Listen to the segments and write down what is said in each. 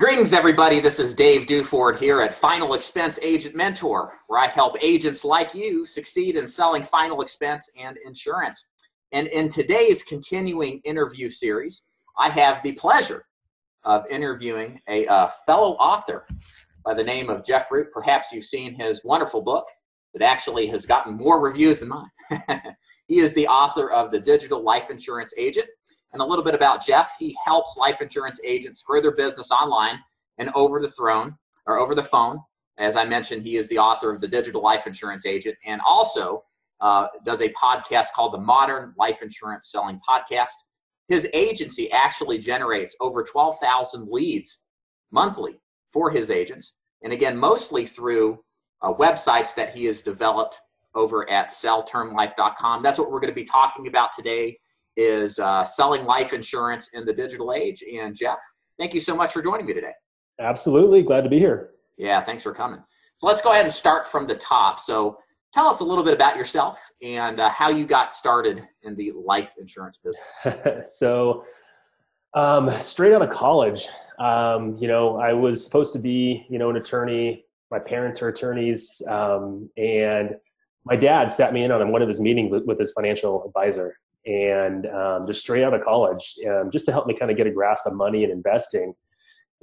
Greetings, everybody. This is Dave Duford here at Final Expense Agent Mentor, where I help agents like you succeed in selling final expense and insurance. And in today's continuing interview series, I have the pleasure of interviewing a fellow author by the name of Jeff Root. Perhaps you've seen his wonderful book that actually has gotten more reviews than mine. He is the author of The Digital Life Insurance Agent. And a little bit about Jeff: he helps life insurance agents grow their business online and over the phone. As I mentioned, he is the author of The Digital Life Insurance Agent, and also does a podcast called the Modern Life Insurance Selling Podcast. His agency actually generates over 12,000 leads monthly for his agents, and again, mostly through websites that he has developed over at selltermlife.com. That's what we're going to be talking about today, is selling life insurance in the digital age. And Jeff, thank you so much for joining me today. Absolutely. Glad to be here. Yeah, thanks for coming. So let's go ahead and start from the top. So tell us a little bit about yourself and how you got started in the life insurance business. So straight out of college, I was supposed to be, an attorney. My parents are attorneys. And my dad sat me in on one of his meetings with his financial advisor. And just straight out of college, just to help me kind of get a grasp of money and investing.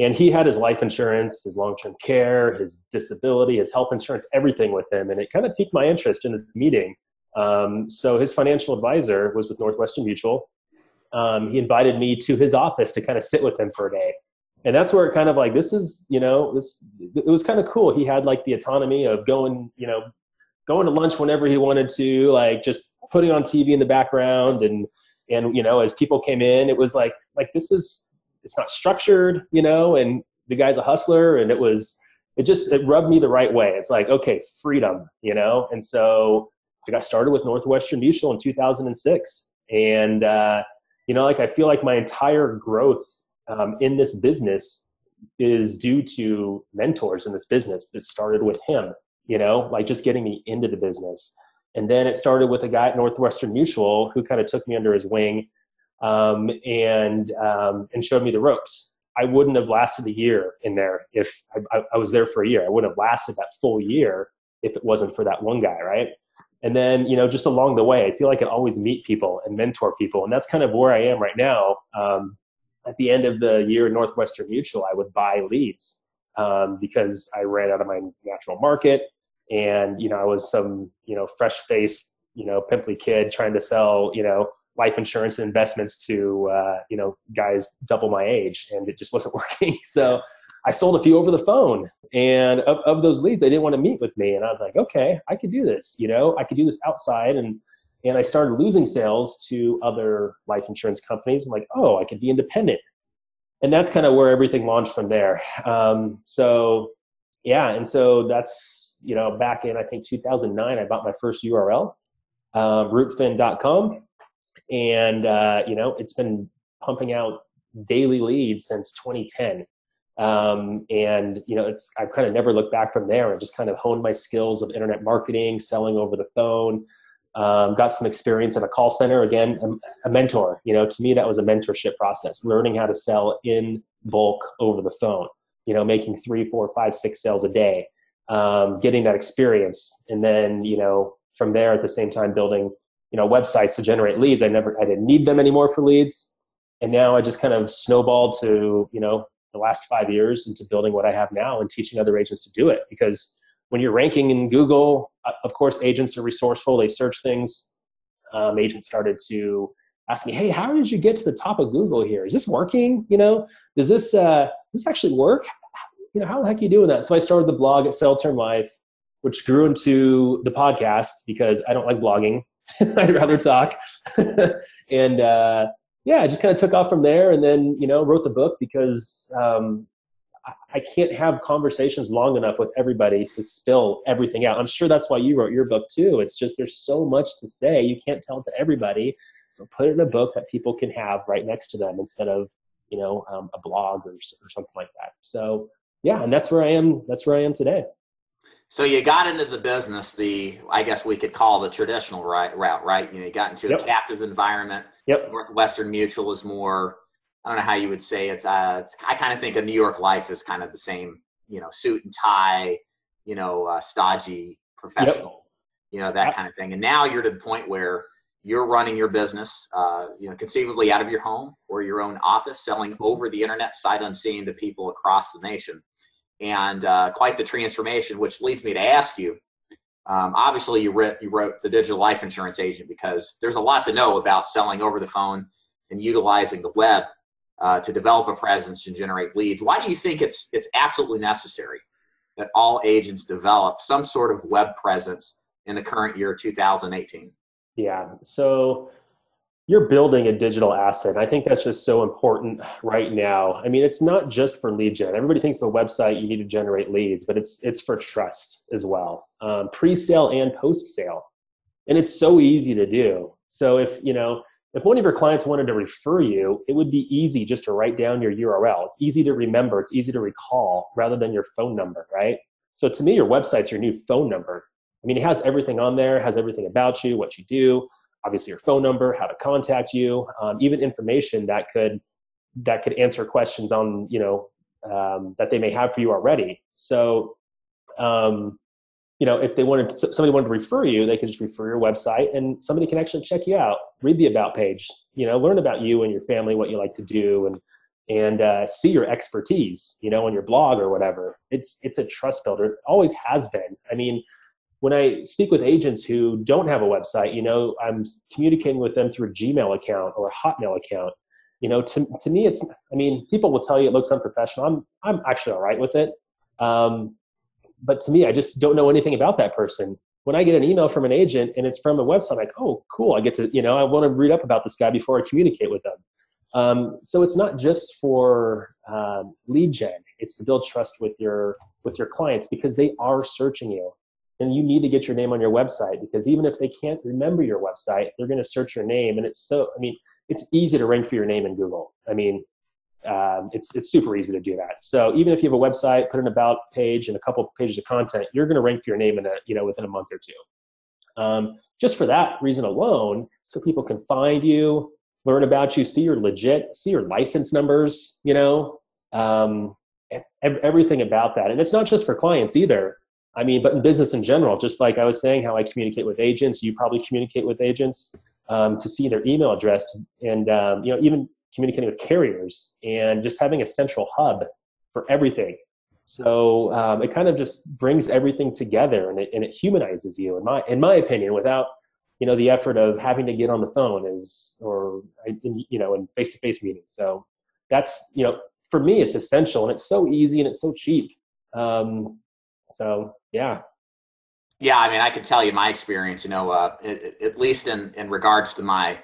And he had his life insurance, his long-term care, his disability, his health insurance, everything with him. And it kind of piqued my interest in this meeting. So his financial advisor was with Northwestern Mutual. He invited me to his office to kind of sit with him for a day. And that's where it kind of like, it was kind of cool. He had like the autonomy of going to lunch whenever he wanted to, like just putting on TV in the background. And as people came in, it was like it's not structured, and the guy's a hustler, and it rubbed me the right way. It's like, okay, freedom, And so I got started with Northwestern Mutual in 2006. And, I feel like my entire growth in this business is due to mentors in this business that started with him. Just getting me into the business. And then it started with a guy at Northwestern Mutual who kind of took me under his wing and showed me the ropes. I wouldn't have lasted a year in there if I was there for a year. I wouldn't have lasted that full year if it wasn't for that one guy, right? And then, just along the way, I feel like I always meet people and mentor people. And that's kind of where I am right now. At the end of the year at Northwestern Mutual, I would buy leads because I ran out of my natural market. And, I was some, fresh-faced, pimply kid trying to sell, life insurance and investments to, guys double my age, and it just wasn't working. So I sold a few over the phone, and of those leads, they didn't want to meet with me. And I was like, okay, I could do this, I could do this outside. And I started losing sales to other life insurance companies. I'm like, oh, I could be independent. And that's kind of where everything launched from there. And so that's, back in, I think, 2009, I bought my first URL, rootfin.com. And, it's been pumping out daily leads since 2010. I've kind of never looked back from there. I just kind of honed my skills of internet marketing, selling over the phone, got some experience in a call center. Again, a mentor, to me, that was a mentorship process, learning how to sell in bulk over the phone, making 3, 4, 5, 6 sales a day. Getting that experience. And then, from there at the same time building, websites to generate leads. I didn't need them anymore for leads. And now I just kind of snowballed to, the last 5 years into building what I have now and teaching other agents to do it. Because when you're ranking in Google, of course, agents are resourceful. They search things. Agents started to ask me, hey, how did you get to the top of Google here? Is this working? Does this actually work? How the heck are you doing that? So I started the blog at Sell Term Life, which grew into the podcast because I don't like blogging. I'd rather talk. And I just kind of took off from there, and then, wrote the book because I can't have conversations long enough with everybody to spill everything out. I'm sure that's why you wrote your book too. It's just, there's so much to say. You can't tell it to everybody. So put it in a book that people can have right next to them instead of, a blog or something like that. So yeah, and that's where I am. That's where I am today. So you got into the business, I guess we could call the traditional route, right? You got into a captive environment. Yep. Northwestern Mutual is more I don't know how you would say it. I kind of think of New York life as kind of the same, suit and tie, stodgy professional, that kind of thing. And now you're to the point where you're running your business, conceivably out of your home or your own office, selling over the internet sight unseen to people across the nation. And quite the transformation, which leads me to ask you, obviously you wrote The Digital Life Insurance Agent because there's a lot to know about selling over the phone and utilizing the web to develop a presence and generate leads. Why do you think it's absolutely necessary that all agents develop some sort of web presence in the current year, 2018? Yeah. So you're building a digital asset. I think that's just so important right now. I mean, it's not just for lead gen. Everybody thinks the website, you need to generate leads, but it's for trust as well, pre-sale and post-sale. And it's so easy to do. So if one of your clients wanted to refer you, it would be easy just to write down your URL. It's easy to remember. It's easy to recall rather than your phone number, right? So to me, your website's your new phone number. I mean, it has everything on there, has everything about you, what you do, obviously your phone number, how to contact you, even information that could answer questions on, that they may have for you already. So, if somebody wanted to refer you, they could just refer your website and somebody can actually check you out, read the about page, learn about you and your family, what you like to do, and see your expertise, on your blog or whatever. It's a trust builder. It always has been. I mean, when I speak with agents who don't have a website, I'm communicating with them through a Gmail account or a Hotmail account. To me, people will tell you it looks unprofessional. I'm actually all right with it. But to me, I just don't know anything about that person. When I get an email from an agent and it's from a website, I'm like, oh, cool. I get to, I want to read up about this guy before I communicate with them. So it's not just for lead gen. It's to build trust with your clients because they are searching you. And you need to get your name on your website because even if they can't remember your website, they're going to search your name. And it's easy to rank for your name in Google. It's super easy to do that. So even if you have a website, put an about page and a couple of pages of content, you're going to rank for your name within a month or two. Just for that reason alone, so people can find you, learn about you, see you're legit, see your license numbers, everything about that. And it's not just for clients either. But in business in general, just like I was saying, how I communicate with agents, you probably communicate with agents to see their email address and, even communicating with carriers and just having a central hub for everything. So it kind of just brings everything together and it humanizes you, in my opinion, without, the effort of having to get on the phone in face-to-face meetings. So that's, for me, it's essential and it's so easy and it's so cheap. So, yeah. Yeah. I can tell you my experience, at least in regards to my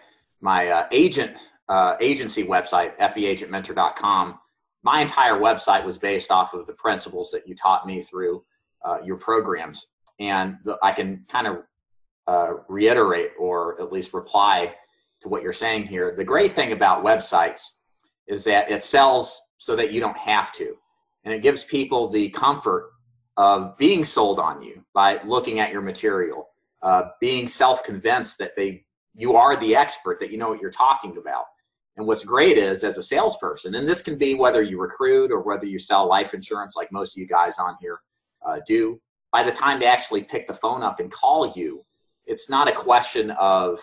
agency website, feagentmentor.com, my entire website was based off of the principles that you taught me through your programs. And I can kind of reiterate or at least reply to what you're saying here. The great thing about websites is that it sells so that you don't have to. And it gives people the comfort of being sold on you by looking at your material, being self-convinced that you are the expert, that you know what you're talking about. And what's great is, as a salesperson, and this can be whether you recruit or whether you sell life insurance like most of you guys on here do, by the time they actually pick the phone up and call you, it's not a question of,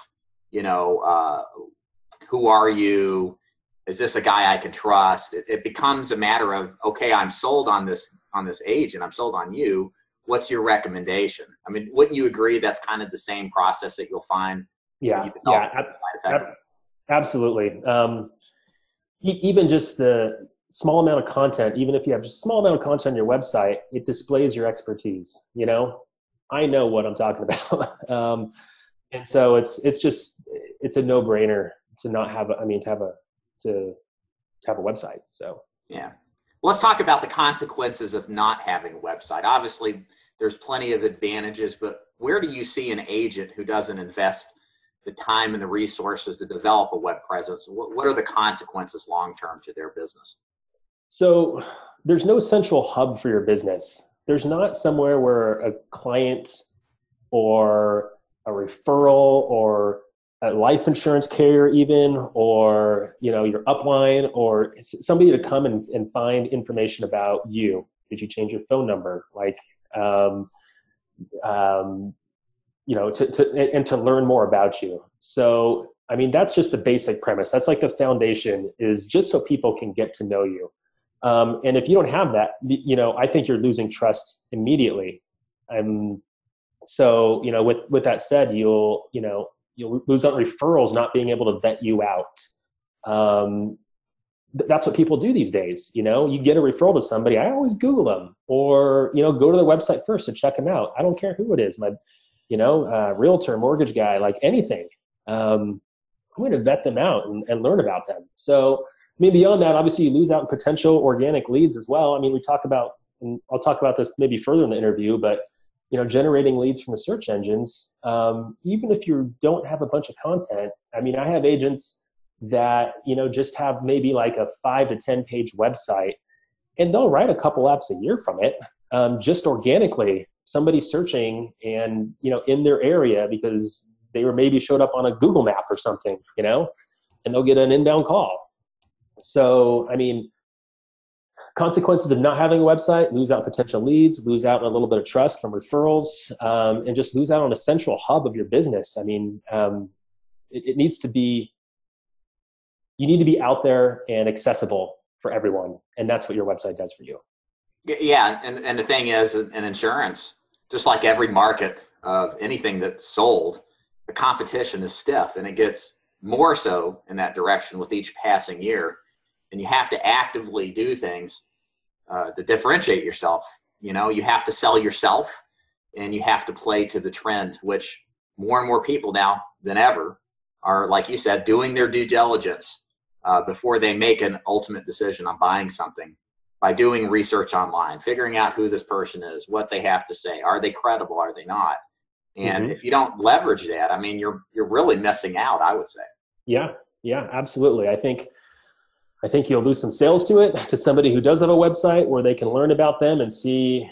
who are you? Is this a guy I can trust? It becomes a matter of, okay, I'm sold on this agent. I'm sold on you. What's your recommendation? Wouldn't you agree that's kind of the same process that you'll find? Yeah, absolutely. Even just the small amount of content, even if you have just a small amount of content on your website, it displays your expertise. I know what I'm talking about. And so it's a no-brainer to not have to have a website. So, yeah. Let's talk about the consequences of not having a website. Obviously, there's plenty of advantages, but where do you see an agent who doesn't invest the time and the resources to develop a web presence? What are the consequences long-term to their business? So there's no central hub for your business. There's not somewhere where a client or a referral or a life insurance carrier even, or, your upline, or somebody to come and find information about you. Did you change your phone number? Like, to learn more about you. So, I mean, that's just the basic premise. That's like the foundation, is just so people can get to know you. And if you don't have that, I think you're losing trust immediately. So, with that said, you'll lose out referrals, not being able to vet you out. That's what people do these days. You get a referral to somebody, I always Google them, or, go to their website first to check them out. I don't care who it is, my, realtor, mortgage guy, like anything. I'm going to vet them out and learn about them. So, I mean, beyond that, obviously you lose out in potential organic leads as well. I mean, we talk about, and I'll talk about this maybe further in the interview, but generating leads from the search engines, even if you don't have a bunch of content. I mean, I have agents that, just have maybe like a 5 to 10 page website, and they'll write a couple apps a year from it, just organically, somebody searching and, in their area, because they were maybe showed up on a Google map or something, and they'll get an inbound call. So, I mean, consequences of not having a website: lose out potential leads, lose out on a little bit of trust from referrals, and just lose out on a central hub of your business. I mean, it needs to be, you need to be out there and accessible for everyone. And that's what your website does for you. Yeah. And the thing is, in insurance, just like every market of anything that's sold, the competition is stiff, and it gets more so in that direction with each passing year. And you have to actively do things to differentiate yourself. You have to sell yourself, and you have to play to the trend, which more and more people now than ever are, like you said, doing their due diligence before they make an ultimate decision on buying something, by doing research online, figuring out who this person is, what they have to say, are they credible, are they not? And if you don't leverage that, I mean, you're really missing out, I would say. Yeah, absolutely. I think you'll lose some sales to it, to somebody who does have a website where they can learn about them and see,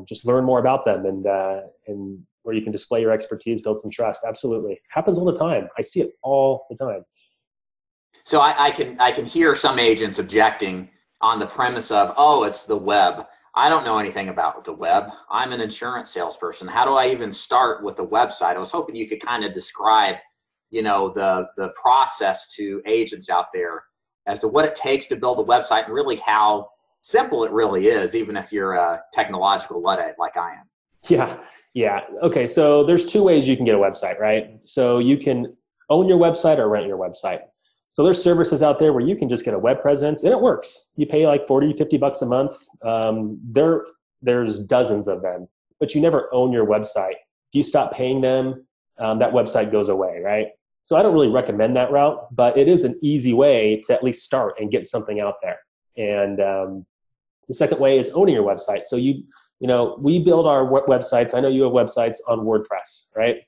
just learn more about them, and where you can display your expertise, build some trust. Absolutely. Happens all the time. I see it all the time. So I can hear some agents objecting on the premise of, oh, it's the web. I don't know anything about the web. I'm an insurance salesperson. How do I even start with the website? I was hoping you could kind of describe, the process to agents out there as to what it takes to build a website, and really how simple it really is, even if you're a technological Luddite like I am. Yeah. Okay. So there's two ways you can get a website, right? So you can own your website or rent your website. So there's services out there where you can just get a web presence, and it works. You pay like $40, $50 a month. There's dozens of them, but you never own your website. If you stop paying them, that website goes away, right? So I don't really recommend that route, but it is an easy way to at least start and get something out there. And the second way is owning your website. So we build our websites. I know you have websites on WordPress, right?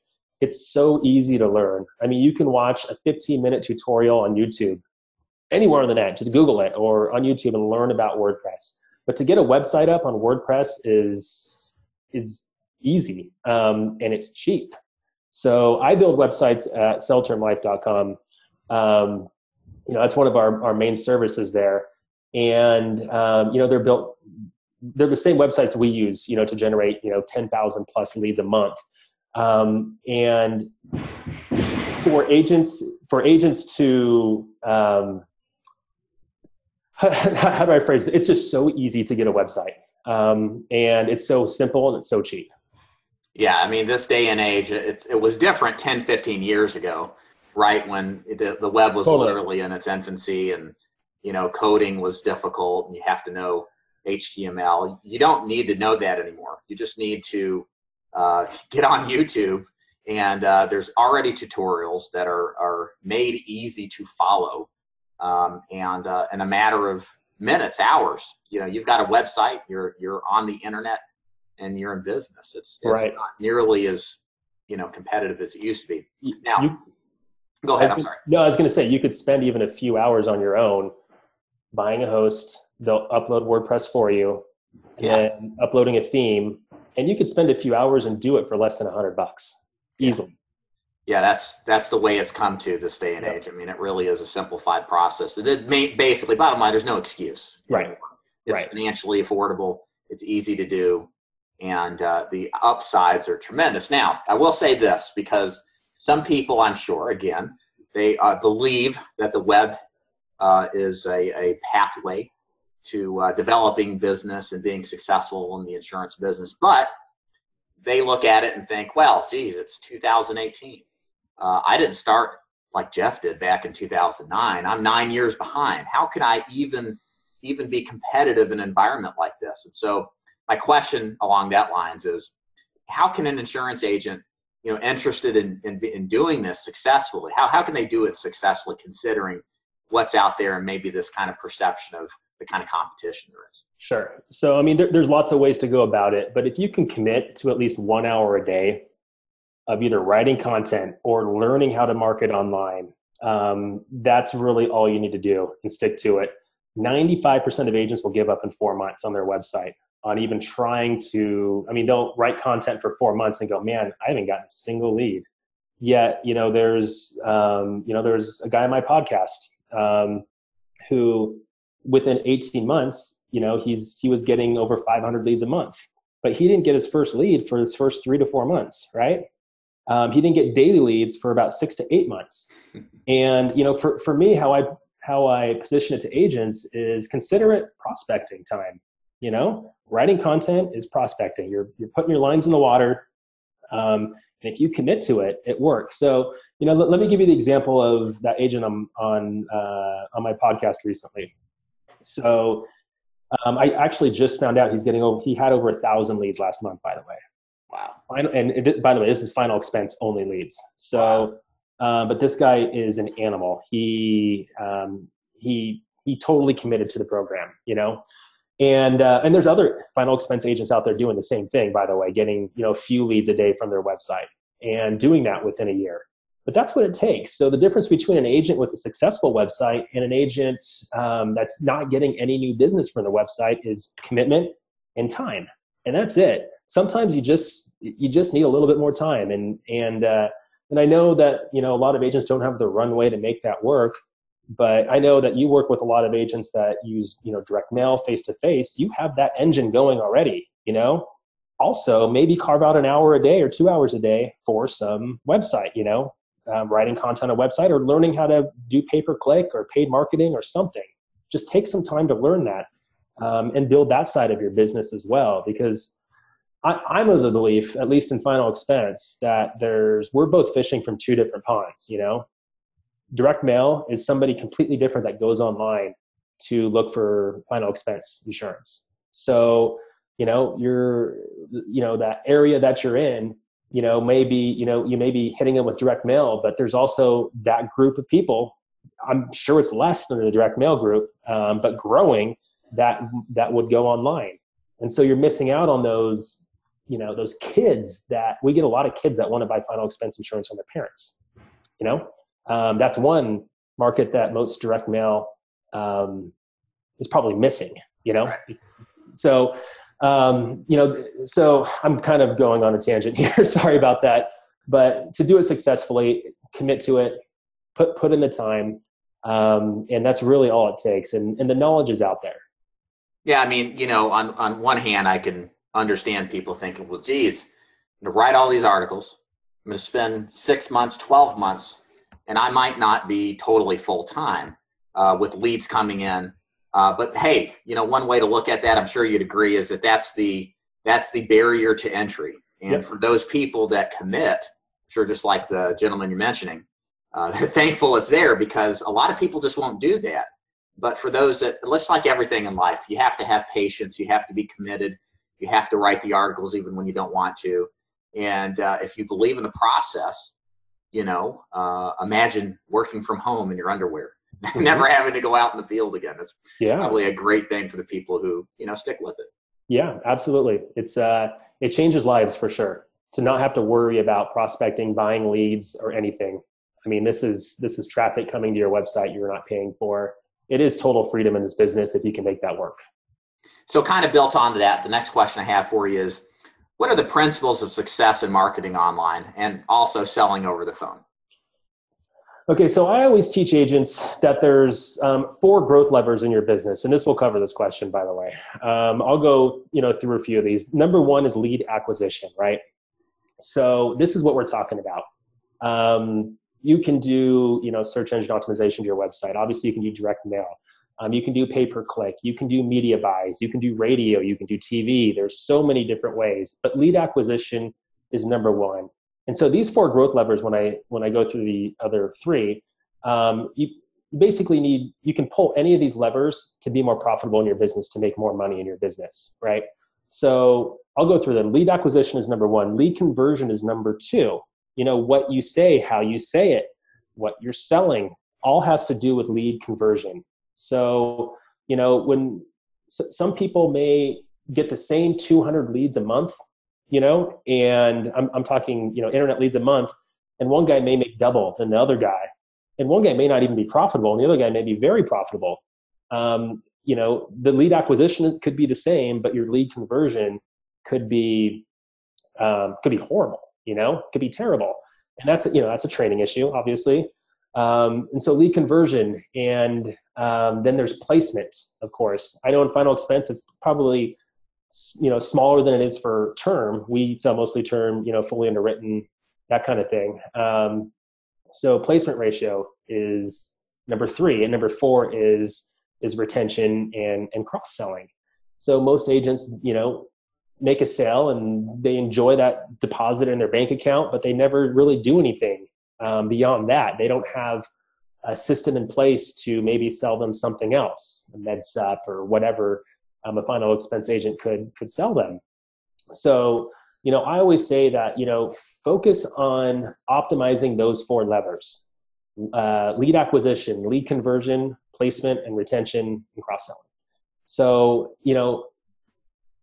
It's so easy to learn. I mean, you can watch a 15-minute tutorial on YouTube, anywhere on the net. Just Google it, or on YouTube, and learn about WordPress. But to get a website up on WordPress is easy, and it's cheap. So I build websites at selltermlife.com. That's one of our main services there. And, they're the same websites that we use, to generate, 10,000 plus leads a month. And for agents to, how do I phrase it? It's just so easy to get a website. And it's so simple, and it's so cheap. Yeah. I mean, this day and age, it was different 10, 15 years ago, right? When the web was literally in its infancy, and, coding was difficult, and you have to know HTML. You don't need to know that anymore. You just need to get on YouTube, and there's already tutorials that are made easy to follow, and in a matter of minutes, hours. You've got a website, you're on the internet, and you're in business. It's right. Not nearly as competitive as it used to be. Now, go ahead. I'm sorry. No, I was going to say, you could spend even a few hours on your own buying a host. They'll upload WordPress for you, and uploading a theme, and you could spend a few hours and do it for less than $100 easily. Yeah, that's the way it's come to this day and age. I mean, it really is a simplified process. Basically, bottom line, there's no excuse. Right. It's financially affordable. It's easy to do. And the upsides are tremendous. Now, I will say this, because some people, I'm sure, again, they believe that the web is a pathway to developing business and being successful in the insurance business. But they look at it and think, well, geez, it's 2018. I didn't start like Jeff did back in 2009. I'm 9 years behind. How can I even be competitive in an environment like this? And so my question along that lines is, how can an insurance agent, interested in doing this successfully, how can they do it successfully, considering what's out there and maybe this kind of perception of the kind of competition there is? Sure. So, I mean, there's lots of ways to go about it, but if you can commit to at least 1 hour a day of either writing content or learning how to market online, that's really all you need to do, and stick to it. 95% of agents will give up in 4 months on their website on even trying to, they'll write content for 4 months and go, man, I haven't gotten a single lead. Yet, there's a guy on my podcast who within 18 months, he was getting over 500 leads a month, but he didn't get his first lead for his first 3 to 4 months, right? He didn't get daily leads for about 6 to 8 months. And, for me, how I position it to agents is, consider it prospecting time. Writing content is prospecting. You're putting your lines in the water. And if you commit to it, it works. So, let me give you the example of that agent on my podcast recently. So, I actually just found out he had over 1,000 leads last month, by the way. Wow. And by the way, this is final expense only leads. So, wow. But this guy is an animal. He totally committed to the program, and there's other final expense agents out there doing the same thing, by the way, getting, a few leads a day from their website and doing that within a year. But that's what it takes. So the difference between an agent with a successful website and an agent that's not getting any new business from the website is commitment and time. And that's it. Sometimes you just need a little bit more time. And I know that, a lot of agents don't have the runway to make that work, but I know that you work with a lot of agents that use, direct mail, face-to-face. You have that engine going already, Also, maybe carve out an hour a day or 2 hours a day for some website, writing content on a website, or learning how to do pay-per-click or paid marketing or something. Just take some time to learn that and build that side of your business as well. Because I'm of the belief, at least in final expense, that we're both fishing from two different ponds. Direct mail is somebody completely different that goes online to look for final expense insurance. So, that area that you're in, maybe, you may be hitting them with direct mail, but there's also that group of people. I'm sure it's less than the direct mail group, but growing that would go online. And so you're missing out on those, those kids that we get a lot of kids that want to buy final expense insurance from their parents. That's one market that most direct mail is probably missing, Right. So, so I'm kind of going on a tangent here. Sorry about that. But to do it successfully, commit to it, put in the time. And that's really all it takes. And the knowledge is out there. Yeah. On one hand, I can understand people thinking, well, geez, I'm going to write all these articles. I'm going to spend 6 months, 12 months, and I might not be totally full time with leads coming in. But hey, one way to look at that, I'm sure you'd agree, is that's the barrier to entry. And Yep. For those people that commit, sure, just like the gentleman you're mentioning, they're thankful it's there, because a lot of people just won't do that. But for those that, it's like everything in life, you have to have patience. You have to be committed. You have to write the articles even when you don't want to. And if you believe in the process, imagine working from home in your underwear, never having to go out in the field again. That's probably a great thing for the people who, stick with it. Yeah, absolutely. It changes lives for sure, to not have to worry about prospecting, buying leads, or anything. This is traffic coming to your website you're not paying for. It is total freedom in this business if you can make that work. So kind of built onto that, the next question I have for you is, What are the principles of success in marketing online and also selling over the phone? Okay, so I always teach agents that there's 4 growth levers in your business, and this will cover this question, by the way. I'll go, through a few of these. Number 1 is lead acquisition, right? So this is what we're talking about. You can do, search engine optimization to your website. Obviously, you can do direct mail. You can do pay-per-click. You can do media buys. You can do radio. You can do TV. There's so many different ways, but lead acquisition is number 1. And so these 4 growth levers, when I go through the other 3, you basically you can pull any of these levers to be more profitable in your business, to make more money in your business, right? So I'll go through them. Lead acquisition is number 1. Lead conversion is number 2. What you say, how you say it, what you're selling, all has to do with lead conversion. So, when some people may get the same 200 leads a month, and I'm talking, internet leads a month, and one guy may make double than the other guy, and one guy may not even be profitable, and the other guy may be very profitable. The lead acquisition could be the same, but your lead conversion could be horrible, could be terrible. And that's a training issue, obviously. And so lead conversion, and then there's placement, of course. I know in final expense, it's probably smaller than it is for term. We sell mostly term, fully underwritten, that kind of thing. So placement ratio is number 3, and number 4 is retention and cross-selling. So most agents, make a sale and they enjoy that deposit in their bank account, but they never really do anything beyond that. They don't have a system in place to maybe sell them something else, a MedSup or whatever a final expense agent could sell them. So, I always say that, focus on optimizing those 4 levers: lead acquisition, lead conversion, placement, and retention and cross-selling. So,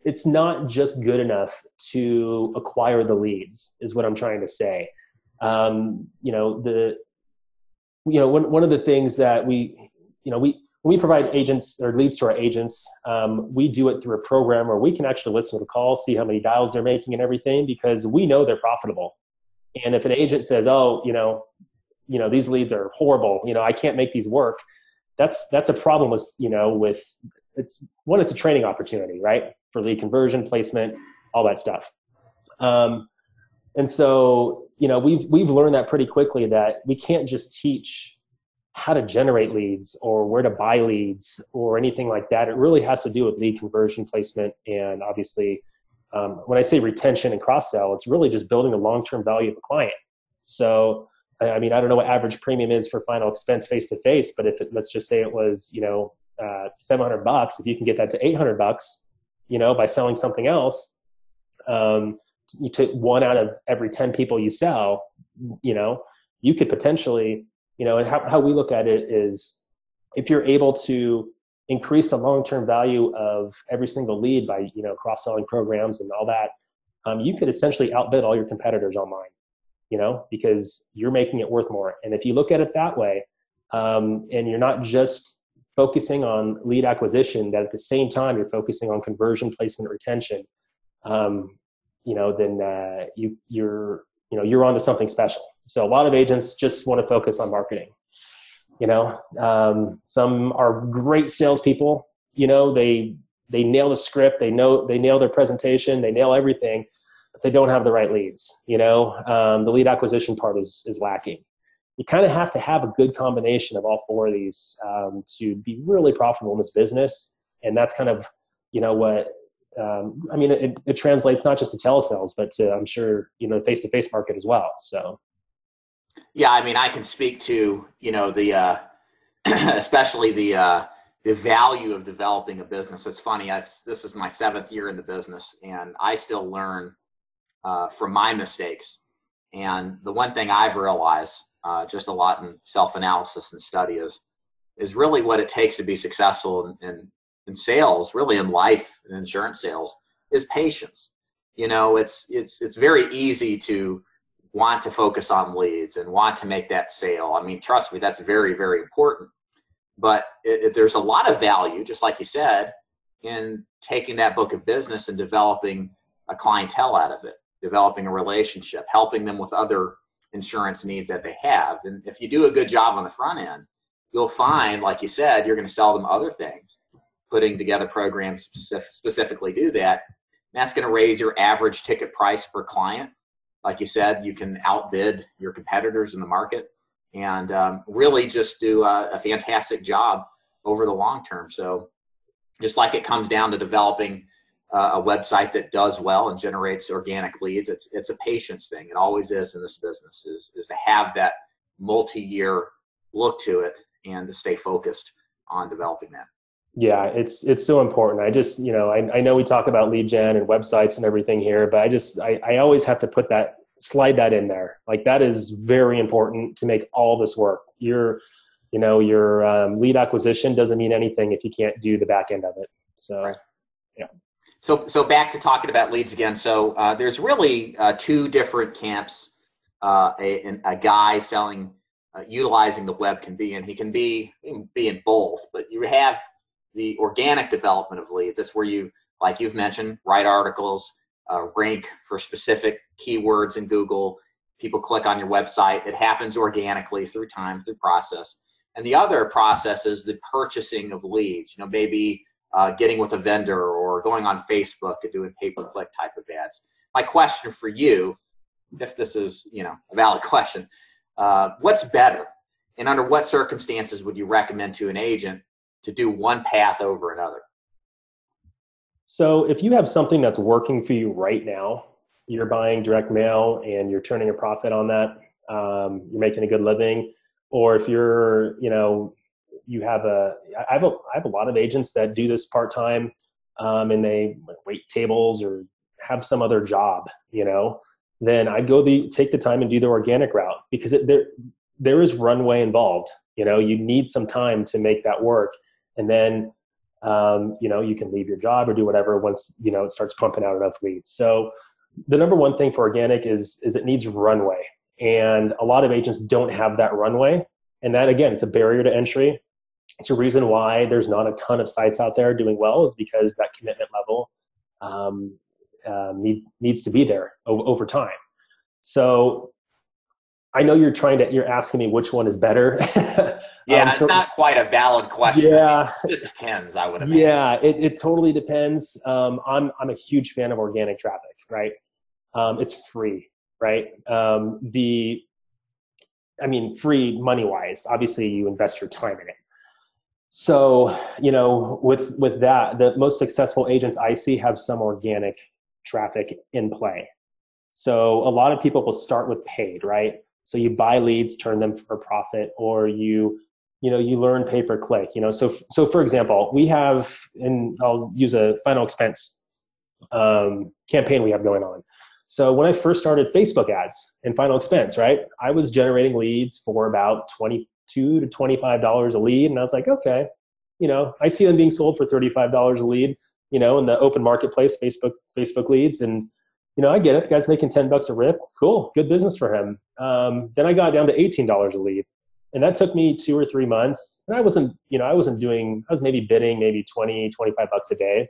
it's not just good enough to acquire the leads, is what I'm trying to say. One of the things that when we provide agents or leads to our agents, we do it through a program where we can actually listen to the call, see how many dials they're making and everything, because we know they're profitable. And if an agent says, "Oh, these leads are horrible, I can't make these work," that's a problem with it's a training opportunity, right? For lead conversion, placement, all that stuff. And so, we've learned that pretty quickly, that we can't just teach how to generate leads or where to buy leads or anything like that. It really has to do with lead conversion, placement, and obviously, when I say retention and cross-sell, it's really just building the long-term value of a client. So, I don't know what average premium is for final expense face-to-face, but let's just say it was, $700, if you can get that to $800, by selling something else, you take 1 out of every 10 people you sell, you could potentially, and how we look at it is, if you're able to increase the long-term value of every single lead by, cross-selling programs and all that, you could essentially outbid all your competitors online, because you're making it worth more. And if you look at it that way, and you're not just focusing on lead acquisition, that at the same time you're focusing on conversion, placement, retention, then you're onto something special. So a lot of agents just want to focus on marketing. Some are great salespeople. They nail the script, they nail their presentation, they nail everything, but they don't have the right leads. The lead acquisition part is lacking. You kind of have to have a good combination of all 4 of these to be really profitable in this business. And that's kind of, what, it translates not just to telesales, but to, I'm sure, the face-to-face market as well. So. Yeah. I can speak to, the, especially the value of developing a business. It's funny. This is my 7th year in the business, and I still learn from my mistakes. And the one thing I've realized, just a lot in self-analysis and study, is really what it takes to be successful in sales, really in life and insurance sales, is patience. It's very easy to want to focus on leads and want to make that sale. Trust me, that's very, very important. But there's a lot of value, just like you said, in taking that book of business and developing a clientele out of it, developing a relationship, helping them with other insurance needs that they have. And if you do a good job on the front end, you'll find, like you said, you're going to sell them other things. Putting together programs specifically do that. And that's going to raise your average ticket price per client. Like you said, you can outbid your competitors in the market and really just do a fantastic job over the long term. So just like it comes down to developing a website that does well and generates organic leads, it's a patience thing. It always is in this business, is to have that multi-year look to it and to stay focused on developing that. Yeah, it's so important. I just, I know we talk about lead gen and websites and everything here, but I always have to slide that in there. Like, that is very important to make all this work. Your lead acquisition doesn't mean anything if you can't do the back end of it. So, right. Yeah. So back to talking about leads again. So there's really two different camps. A guy selling, utilizing the web can be in. He can be in both, but you have the organic development of leads. That's where you, like you've mentioned, write articles, rank for specific keywords in Google. People click on your website. It happens organically through time, through process. And the other process is the purchasing of leads. Maybe getting with a vendor or going on Facebook and doing pay-per-click type of ads. My question for you, if this is a valid question, what's better, and under what circumstances would you recommend to an agent to do one path over another? So if you have something that's working for you right now, you're buying direct mail and you're turning a profit on that, you're making a good living, or if you're, I have a lot of agents that do this part-time, and they wait tables or have some other job, then I'd take the time and do the organic route, because there is runway involved. You need some time to make that work. And then, you can leave your job or do whatever once, it starts pumping out enough leads. So the number one thing for organic is it needs runway. And a lot of agents don't have that runway. And that, again, it's a barrier to entry. It's a reason why there's not a ton of sites out there doing well, is because that commitment level needs to be there over time. So I know you're asking me which one is better. Yeah, it's not quite a valid question. Yeah, it depends, I would imagine. Yeah, it totally depends. I'm a huge fan of organic traffic, right? It's free, right? Free money-wise. Obviously, you invest your time in it. So, with that, the most successful agents I see have some organic traffic in play. So a lot of people will start with paid, right? So you buy leads, turn them for a profit, or you learn pay-per-click. So for example, we have, and I'll use a final expense campaign we have going on. So when I first started Facebook ads and final expense, right, I was generating leads for about $22 to $25 a lead. And I was like, okay, I see them being sold for $35 a lead, in the open marketplace, Facebook leads. And, I get it. The guy's making $10 a rip. Cool. Good business for him. Then I got down to $18 a lead. And that took me 2 or 3 months. And I was maybe bidding maybe 20, 25 bucks a day.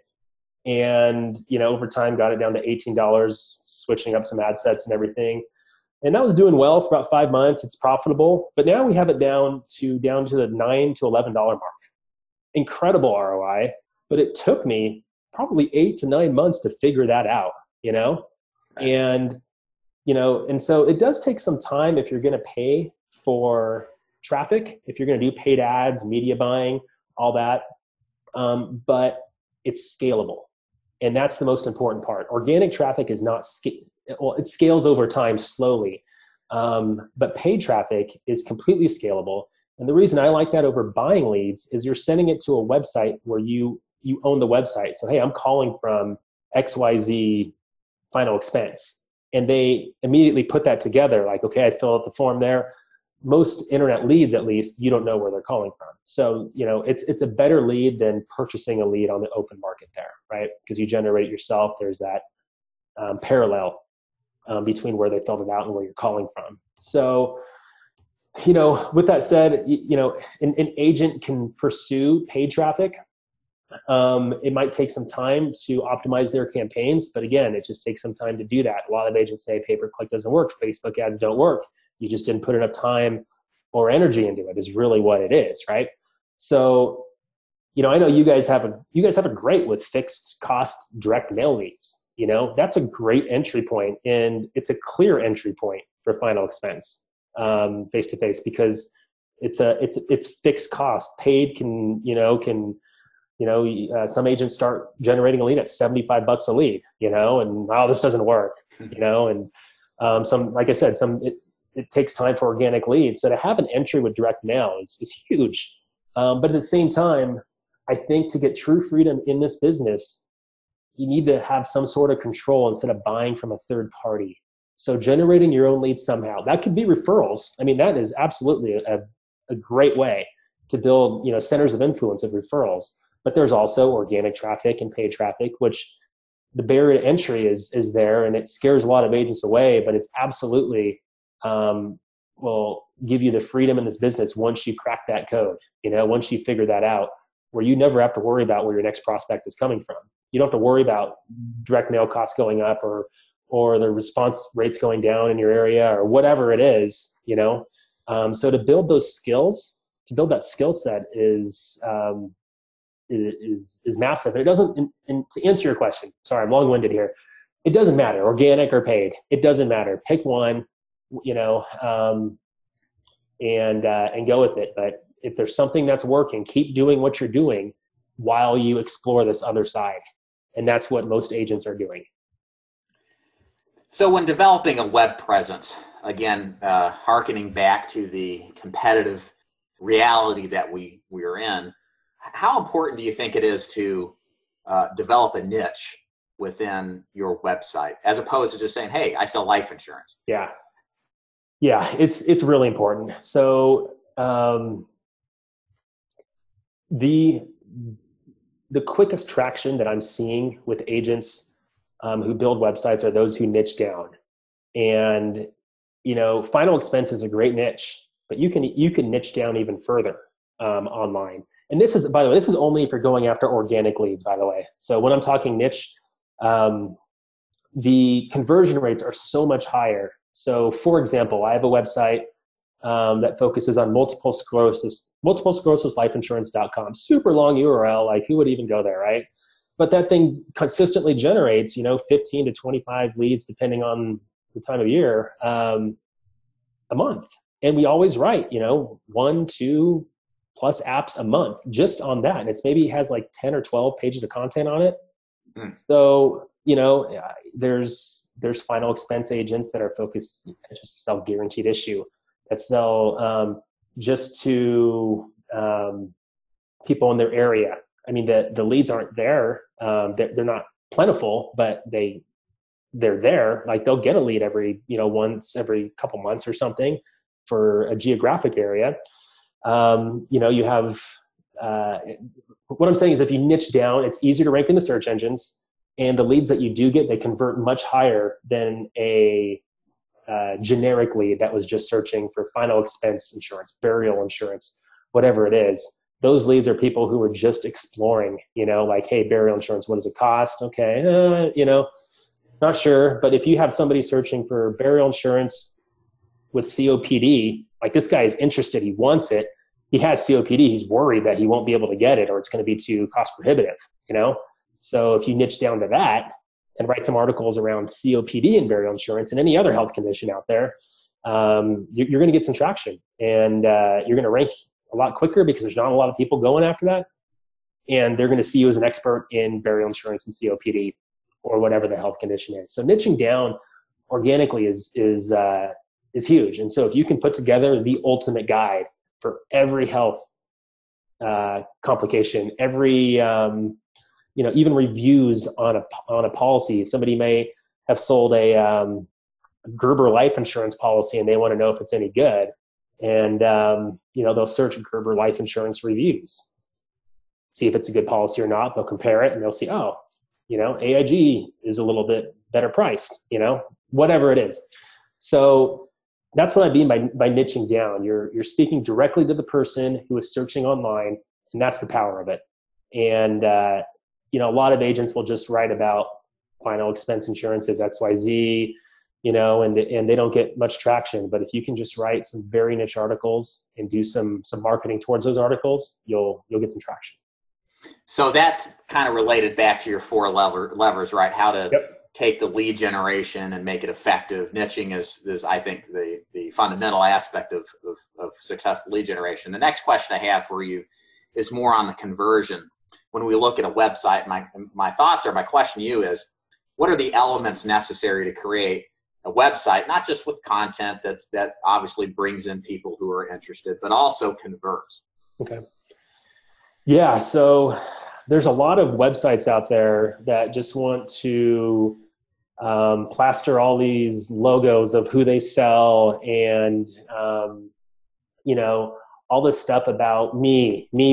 And, over time got it down to $18, switching up some ad sets and everything. And that was doing well for about 5 months. It's profitable. But now we have it down to the $9 to $11 mark. Incredible ROI. But it took me probably 8 to 9 months to figure that out, And, and so it does take some time if you're going to pay for traffic, if you're going to do paid ads, media buying, all that. But it's scalable. And that's the most important part. Organic traffic is not it scales over time slowly. But paid traffic is completely scalable. And the reason I like that over buying leads is you're sending it to a website where you own the website. So, hey, I'm calling from XYZ final expense. And they immediately put that together. Like, okay, I fill out the form there. Most internet leads, at least, you don't know where they're calling from. So, it's a better lead than purchasing a lead on the open market there, right? Because you generate it yourself. There's that parallel between where they filled it out and where you're calling from. So, with that said, an agent can pursue paid traffic It might take some time to optimize their campaigns, but again, it just takes some time to do that. A lot of agents say pay-per-click doesn't work, Facebook ads don't work. You just didn't put enough time or energy into it is really what it is, right? So, I know you guys have a great with fixed cost direct mail leads. That's a great entry point, and it's a clear entry point for final expense face-to-face, because it's fixed cost. Paid can some agents start generating a lead at $75 a lead, and this doesn't work, and some, like I said, it takes time for organic leads. So to have an entry with direct mail is huge. But at the same time, I think to get true freedom in this business, you need to have some sort of control instead of buying from a third party. So generating your own leads somehow, that could be referrals. I mean, that is absolutely a great way to build, centers of influence of referrals. But there's also organic traffic and paid traffic, which the barrier to entry is there, and it scares a lot of agents away, but it's absolutely will give you the freedom in this business once you crack that code, once you figure that out, where you never have to worry about where your next prospect is coming from. You don't have to worry about direct mail costs going up or the response rates going down in your area or whatever it is, So to build those skills, to build that skill set is massive. And it doesn't, and to answer your question, sorry, I'm long-winded here. It doesn't matter, organic or paid. It doesn't matter. Pick one, and go with it. But if there's something that's working, keep doing what you're doing while you explore this other side. And that's what most agents are doing. So when developing a web presence, again, hearkening back to the competitive reality that we are in, how important do you think it is to develop a niche within your website, as opposed to just saying, hey, I sell life insurance? Yeah, it's really important. So the quickest traction that I'm seeing with agents who build websites are those who niche down. And final expense is a great niche, but you can niche down even further online. And this is, by the way, this is only if you're going after organic leads, by the way. So when I'm talking niche, the conversion rates are so much higher. So for example, I have a website that focuses on multiple sclerosis lifeinsurance.com. Super long URL, like who would even go there, right? But that thing consistently generates, 15 to 25 leads, depending on the time of year, a month. And we always write, 1, 2 plus apps a month just on that. And it's maybe has like 10 or 12 pages of content on it. So, there's final expense agents that are focused just sell guaranteed issue, that sell just to people in their area. I mean, the leads aren't there. They're not plentiful, but they're there. Like they'll get a lead every, once every couple months or something for a geographic area. You have, what I'm saying is if you niche down, it's easier to rank in the search engines, and the leads that you do get, they convert much higher than a generic lead that was just searching for final expense insurance, burial insurance, whatever it is. Those leads are people who are just exploring, like, hey, burial insurance, what does it cost? Okay, not sure. But if you have somebody searching for burial insurance with COPD, like this guy is interested, he wants it, he has COPD, he's worried that he won't be able to get it or it's going to be too cost prohibitive, So if you niche down to that and write some articles around COPD and burial insurance and any other health condition out there, you're going to get some traction, and you're going to rank a lot quicker because there's not a lot of people going after that. And they're going to see you as an expert in burial insurance and COPD or whatever the health condition is. So niching down organically is huge. And so if you can put together the ultimate guide for every health complication, every, even reviews on a policy, somebody may have sold a Gerber life insurance policy and they want to know if it's any good. And, they'll search Gerber life insurance reviews, see if it's a good policy or not. They'll compare it and they'll see, AIG is a little bit better priced, whatever it is. So that's what I mean by niching down. You're speaking directly to the person who is searching online, and that's the power of it. And, a lot of agents will just write about final expense insurances, XYZ, and they don't get much traction. But if you can just write some very niche articles and do some marketing towards those articles, you'll get some traction. So that's kind of related back to your four levers, right? How to take the lead generation and make it effective. Niching is I think, the fundamental aspect of successful lead generation. The next question I have for you is more on the conversion. When we look at a website, my thoughts or my question to you is, what are the elements necessary to create a website, not just with content that obviously brings in people who are interested, but also converts? Okay. Yeah. So there's a lot of websites out there that just want to plaster all these logos of who they sell and, all this stuff about me, and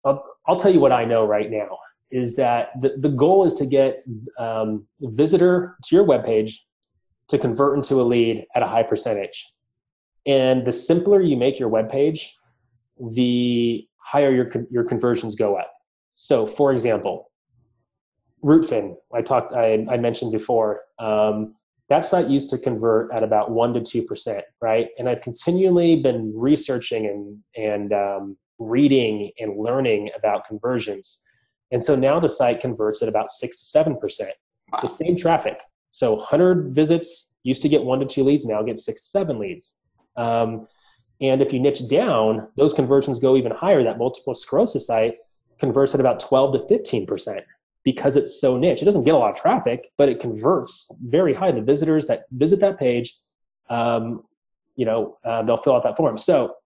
I'll tell you what I know right now is that the goal is to get the visitor to your webpage to convert into a lead at a high percentage. And the simpler you make your webpage, the higher your conversions go up. So for example, Rootfin, I mentioned before, that site used to convert at about 1% to 2%, right? And I've continually been researching and reading and learning about conversions. And so now the site converts at about 6 to 7%. Wow. The same traffic. So 100 visits used to get 1 to 2 leads, now get 6 to 7 leads. And if you niche down, those conversions go even higher. That multiple sclerosis site converts at about 12 to 15%. Because it's so niche. It doesn't get a lot of traffic, but it converts very high. The visitors that visit that page, they'll fill out that form. So,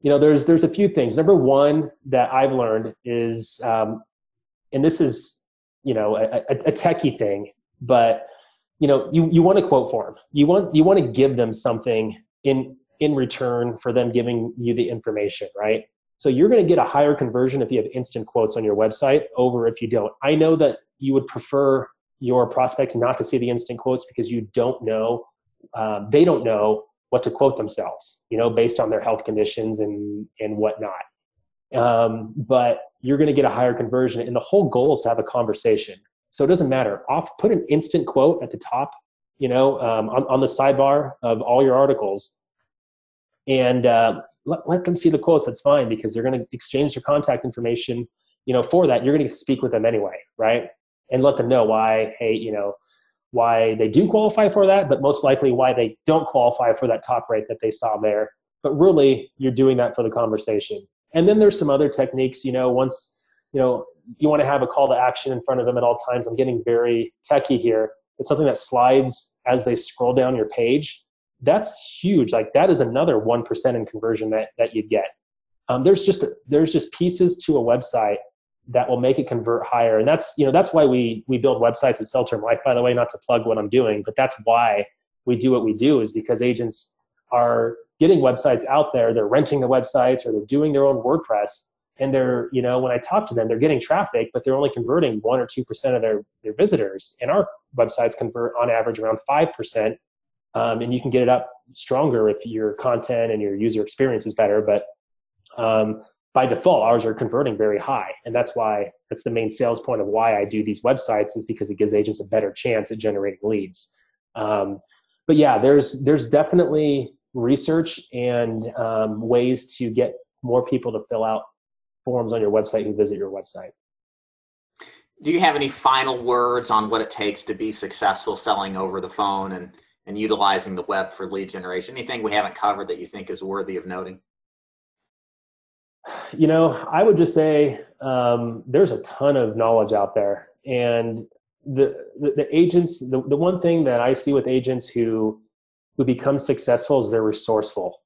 there's a few things. Number one that I've learned is, and this is, a techie thing, but, you want a quote form. You want to give them something in return for them giving you the information, right? So you're going to get a higher conversion if you have instant quotes on your website over if you don't. I know that you would prefer your prospects not to see the instant quotes because you don't know, they don't know what to quote themselves, based on their health conditions and whatnot. But you're going to get a higher conversion, and the whole goal is to have a conversation. So it doesn't matter. Put an instant quote at the top, on the sidebar of all your articles, and let them see the quotes. That's fine, because they're going to exchange their contact information, for that. You're going to speak with them anyway, right? And let them know why, hey, why they do qualify for that, but most likely why they don't qualify for that top rate that they saw there. But really, you're doing that for the conversation. And then there's some other techniques, once, you want to have a call to action in front of them at all times. I'm getting very techie here. It's something that slides as they scroll down your page. That's huge. Like, that is another 1% in conversion that you get. There's just pieces to a website that will make it convert higher. And that's why we build websites at Sell Term Life, by the way, not to plug what I'm doing, but that's why we do what we do, is because agents are getting websites out there. They're renting the websites, or they're doing their own WordPress. And they're, when I talk to them, they're getting traffic, but they're only converting 1 or 2% of their visitors. And our websites convert on average around 5%. And you can get it up stronger if your content and your user experience is better. But by default, ours are converting very high. And that's the main sales point of why I do these websites, is because it gives agents a better chance at generating leads. But yeah, there's definitely research and ways to get more people to fill out forms on your website who visit your website. Do you have any final words on what it takes to be successful selling over the phone and utilizing the web for lead generation? Anything we haven't covered that you think is worthy of noting? I would just say there's a ton of knowledge out there. And the agents, the one thing that I see with agents who become successful is they're resourceful.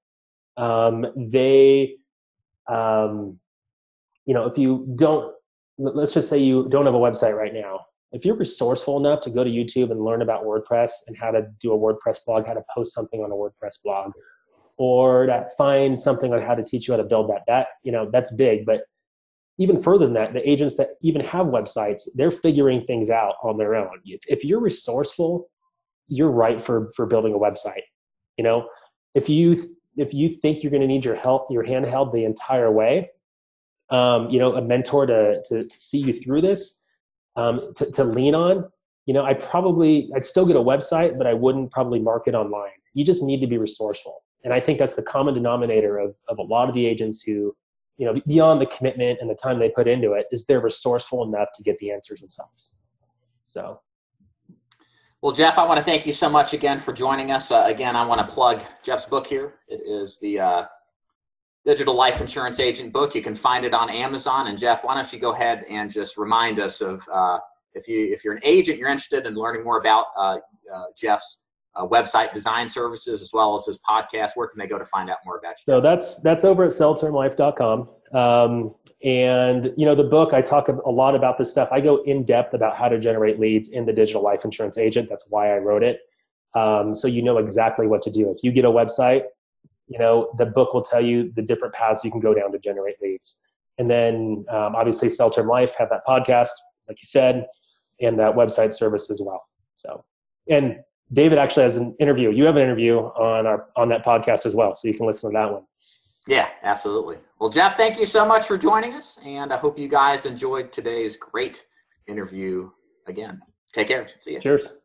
If you don't, let's just say you don't have a website right now. If you're resourceful enough to go to YouTube and learn about WordPress and how to do a WordPress blog, how to post something on a WordPress blog, or to find something on how to teach you how to build that's big. But even further than that, the agents that even have websites, they're figuring things out on their own. If you're resourceful, you're right for building a website. If you if you think you're going to need your hand held the entire way, a mentor to see you through this, to lean on, I'd still get a website, but I wouldn't probably market online. You just need to be resourceful. And I think that's the common denominator of a lot of the agents who, beyond the commitment and the time they put into it, is they're resourceful enough to get the answers themselves. So. Well, Jeff, I want to thank you so much again for joining us. Again, I want to plug Jeff's book here. It is the Digital Life Insurance Agent book. You can find it on Amazon. And Jeff, why don't you go ahead and just remind us of, if you're an agent, you're interested in learning more about Jeff's website design services as well as his podcast, where can they go to find out more about you? So that's over at selltermlife.com. And the book, I talk a lot about this stuff. I go in depth about how to generate leads in the Digital Life Insurance Agent. That's why I wrote it. So you know exactly what to do. If you get a website, the book will tell you the different paths you can go down to generate leads. And then obviously Sell Term Life have that podcast, like you said, and that website service as well. So, and David actually has an interview. You have an interview on that podcast as well, so you can listen to that one. Yeah, absolutely. Well, Jeff, thank you so much for joining us, and I hope you guys enjoyed today's great interview again. Take care. See you. Cheers.